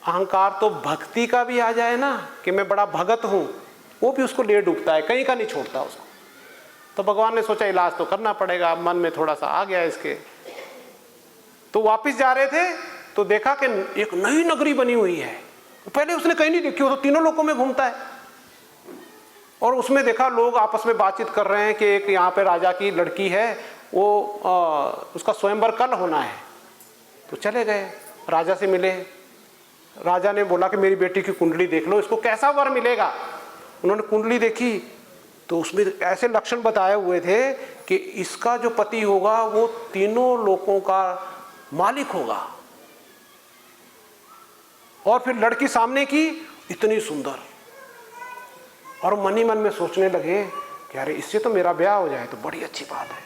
अहंकार तो भक्ति का भी आ जाए ना कि मैं बड़ा भगत हूँ, वो भी उसको ले डूबता है, कहीं का नहीं छोड़ता उसको। तो भगवान ने सोचा इलाज तो करना पड़ेगा, मन में थोड़ा सा आ गया इसके। तो वापस जा रहे थे तो देखा कि एक नई नगरी बनी हुई है, पहले उसने कहीं नहीं देखी, वो तो तीनों लोकों में घूमता है। और उसमें देखा लोग आपस में बातचीत कर रहे हैं कि एक यहाँ पे राजा की लड़की है, वो उसका स्वयंवर कल होना है। तो चले गए, राजा से मिले। राजा ने बोला कि मेरी बेटी की कुंडली देख लो, इसको कैसा वर मिलेगा। उन्होंने कुंडली देखी तो उसमें ऐसे लक्षण बताए हुए थे कि इसका जो पति होगा वो तीनों लोकों का मालिक होगा। और फिर लड़की सामने की इतनी सुंदर, और मन ही मन में सोचने लगे कि अरे इससे तो मेरा ब्याह हो जाए तो बड़ी अच्छी बात है।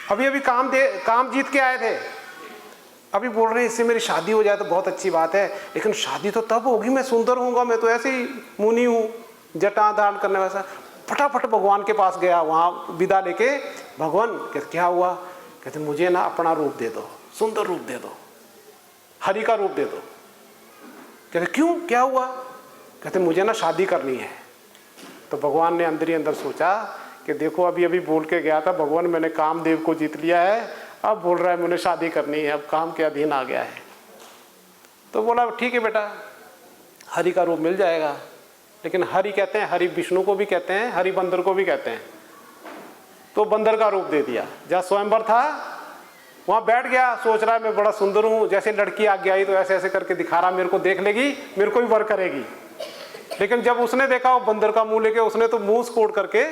अभी अभी काम जीत के आए थे, अभी बोल रहे हैं इससे मेरी शादी हो जाए तो बहुत अच्छी बात है, लेकिन शादी तो तब होगी मैं सुंदर हूँगा, मैं तो ऐसे ही मुनि हूँ, जटा धारण करने वाला। फटाफट भगवान के पास गया, वहाँ विदा लेके। भगवान कहते क्या हुआ? कहते मुझे ना अपना रूप दे दो, सुंदर रूप दे दो, हरि का रूप दे दो। कहते क्यों, क्या हुआ? कहते मुझे ना शादी करनी है। तो भगवान ने अंदर ही अंदर सोचा कि देखो अभी अभी बोल के गया था भगवान मैंने कामदेव को जीत लिया है, अब बोल रहा है मुझे शादी करनी है, अब काम के अधीन आ गया है। तो बोला ठीक है बेटा, हरि का रूप मिल जाएगा। लेकिन हरि कहते हैं, हरि विष्णु को भी कहते हैं, हरि बंदर को भी कहते हैं। तो बंदर का रूप दे दिया। जहाँ स्वयंवर था वहाँ बैठ गया, सोच रहा है मैं बड़ा सुंदर हूँ, जैसे लड़की आगे आई तो ऐसे ऐसे करके दिखा रहा, मेरे को देख लेगी, मेरे को भी वर करेगी। लेकिन जब उसने देखा वो बंदर का मुंह लेके, उसने तो मुंह स्कोड़ करके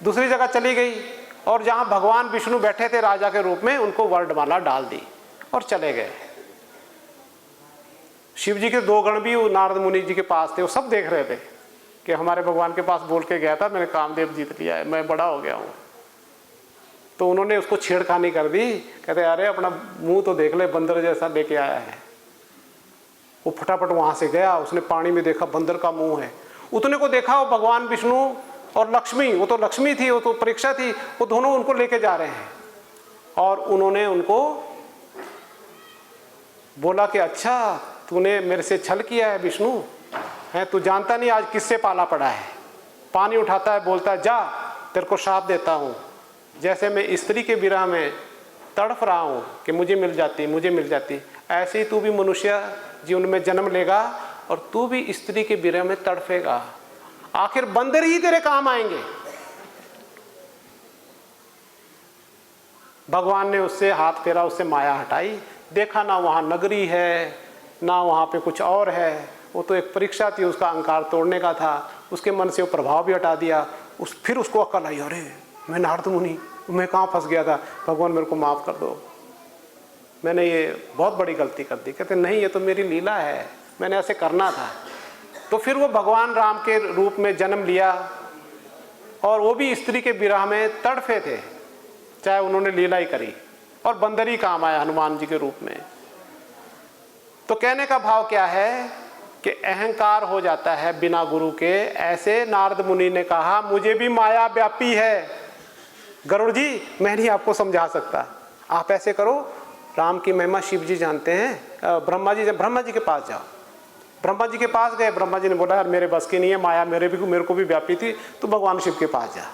दूसरी जगह चली गई। और जहाँ भगवान विष्णु बैठे थे राजा के रूप में, उनको वर्णमाला डाल दी और चले गए। शिव जी के 2 गण भी नारद मुनि जी के पास थे, वो सब देख रहे थे कि हमारे भगवान के पास बोल के गया था मैंने कामदेव जीत लिया है, मैं बड़ा हो गया हूँ। तो उन्होंने उसको छेड़खानी कर दी, कहते अरे अपना मुंह तो देख ले, बंदर जैसा लेके आया है। वो फटाफट वहाँ से गया, उसने पानी में देखा बंदर का मुंह है। उतने को देखा वो भगवान विष्णु और लक्ष्मी, वो तो लक्ष्मी थी, वो तो परीक्षा थी, वो दोनों उनको लेके जा रहे हैं। और उन्होंने उनको बोला कि अच्छा तूने मेरे से छल किया है विष्णु, है तू जानता नहीं आज किससे पाला पड़ा है। पानी उठाता है, बोलता है जा तेरे को शाप देता हूँ, जैसे मैं स्त्री के विरह में तड़फ रहा हूँ कि मुझे मिल जाती मुझे मिल जाती, ऐसे ही तू भी मनुष्य जीवन में जन्म लेगा और तू भी स्त्री के विरह में तड़फेगा, आखिर बंदर ही तेरे काम आएंगे। भगवान ने उससे हाथ फेरा, उससे माया हटाई, देखा ना वहाँ नगरी है ना वहाँ पे कुछ और है, वो तो एक परीक्षा थी, उसका अहंकार तोड़ने का था, उसके मन से वो प्रभाव भी हटा दिया। फिर उसको अकल आई, अरे मैं नारद मुनि, मैं कहाँ फंस गया था, भगवान मेरे को माफ़ कर दो, मैंने ये बहुत बड़ी गलती कर दी। कहते नहीं ये तो मेरी लीला है, मैंने ऐसे करना था। तो फिर वो भगवान राम के रूप में जन्म लिया और वो भी स्त्री के विरह में तड़फे थे, चाहे उन्होंने लीला ही करी, और बंदर ही काम आया हनुमान जी के रूप में। तो कहने का भाव क्या है कि अहंकार हो जाता है बिना गुरु के। ऐसे नारद मुनि ने कहा मुझे भी माया व्यापी है, गरुड़ जी मैं नहीं आपको समझा सकता, आप ऐसे करो, राम की महिमा शिव जी जानते हैं, ब्रह्मा जी के पास जाओ। ब्रह्मा जी के पास गए, ब्रह्मा जी ने बोला यार मेरे बस की नहीं है, माया मेरे को भी व्यापी थी, तो भगवान शिव के पास जा।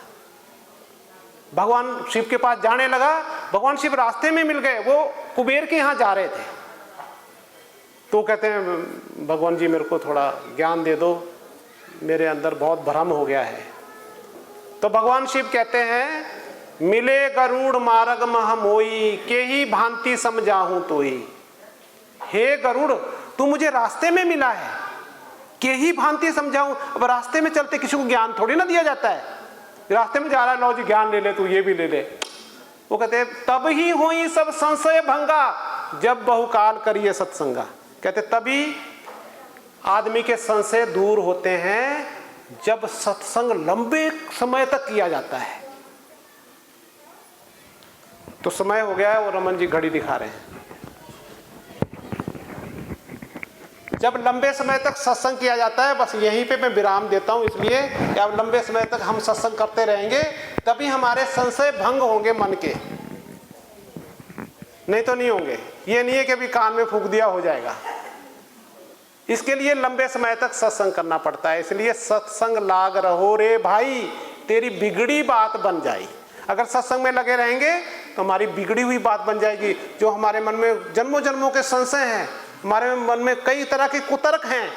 भगवान शिव के पास जाने लगा, भगवान शिव रास्ते में मिल गए, वो कुबेर के यहाँ जा रहे थे। तो कहते हैं भगवान जी मेरे को थोड़ा ज्ञान दे दो, मेरे अंदर बहुत भ्रम हो गया है। तो भगवान शिव कहते हैं मिले गरुड़ मार्ग मह मोई, के ही भांति समझाहूं तोई। हे गरुड़ तू मुझे रास्ते में मिला है, के ही भांति समझाऊं। अब रास्ते में चलते किसी को ज्ञान थोड़ी ना दिया जाता है, रास्ते में जा रहा है लो जी ज्ञान ले ले, तू ये भी ले ले। वो कहते हैं तब ही हुई सब संशय भंगा, जब बहुकाल करिए सत्संगा। कहते तभी आदमी के संशय दूर होते हैं जब सत्संग लंबे समय तक किया जाता है। तो समय हो गया है, वो रमन जी घड़ी दिखा रहे हैं। जब लंबे समय तक सत्संग किया जाता है, बस यहीं पे मैं विराम देता हूं, इसलिए कि अब लंबे समय तक हम सत्संग करते रहेंगे, तभी हमारे संशय भंग होंगे मन के। नहीं तो नहीं होंगे। ये नहीं है कि अभी कान में फूंक दिया हो जाएगा। इसके लिए लंबे समय तक सत्संग करना पड़ता है। इसलिए सत्संग लाग रहो रे भाई, तेरी बिगड़ी बात बन जाए। अगर सत्संग में लगे रहेंगे तो हमारी बिगड़ी हुई बात बन जाएगी। जो हमारे मन में जन्मों जन्मों के संशय हैं, हमारे मन में कई तरह के कुतर्क हैं,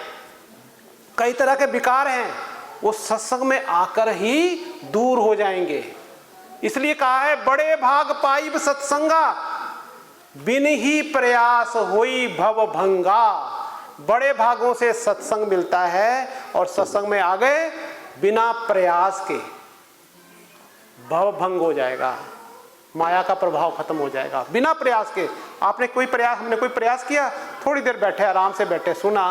कई तरह के विकार हैं, वो सत्संग में आकर ही दूर हो जाएंगे। इसलिए कहा है बड़े भाग पाइब सत्संगा, बिन ही प्रयास होई भव भंगा। बड़े भागों से सत्संग मिलता है और सत्संग में आ गए बिना प्रयास के भव भंग हो जाएगा, माया का प्रभाव खत्म हो जाएगा बिना प्रयास के। हमने कोई प्रयास किया, थोड़ी देर बैठे, आराम से बैठे, सुना,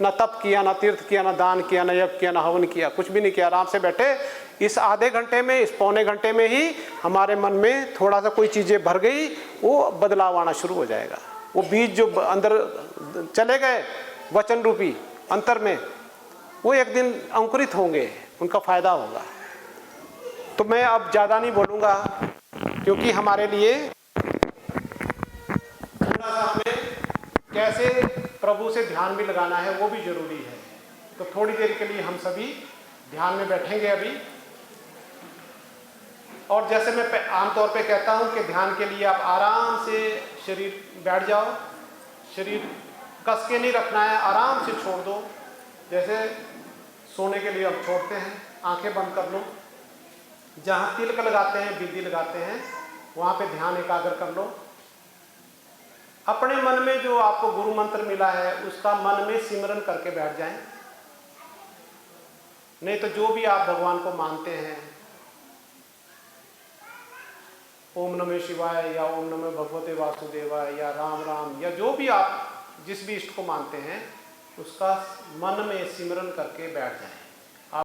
ना तप किया, ना तीर्थ किया, ना दान किया, ना यज्ञ किया, ना हवन किया, कुछ भी नहीं किया, आराम से बैठे। इस आधे घंटे में, इस पौने घंटे में ही हमारे मन में थोड़ा सा कोई चीजें भर गई, वो बदलाव आना शुरू हो जाएगा। वो बीज जो अंदर चले गए वचन रूपी अंतर में, वो एक दिन अंकुरित होंगे, उनका फायदा होगा। तो मैं अब ज्यादा नहीं बोलूंगा, क्योंकि हमारे लिए थोड़ा सा हमें कैसे प्रभु से ध्यान भी लगाना है वो भी जरूरी है। तो थोड़ी देर के लिए हम सभी ध्यान में बैठेंगे अभी। और जैसे मैं आमतौर पे कहता हूं कि ध्यान के लिए आप आराम से शरीर बैठ जाओ, शरीर कस के नहीं रखना है, आराम से छोड़ दो। जैसे सोने के लिए हम छोड़ते हैं, आंखें बंद कर लो, जहाँ तिलक लगाते हैं, बिंदी लगाते हैं, वहाँ पे ध्यान एकाग्र कर लो। अपने मन में जो आपको गुरु मंत्र मिला है उसका मन में सिमरन करके बैठ जाएं। नहीं तो जो भी आप भगवान को मानते हैं, ओम नमः शिवाय या ओम नमः भगवते वासुदेवाय या राम राम या जो भी आप जिस भी इष्ट को मानते हैं, उसका मन में सिमरन करके बैठ जाएं।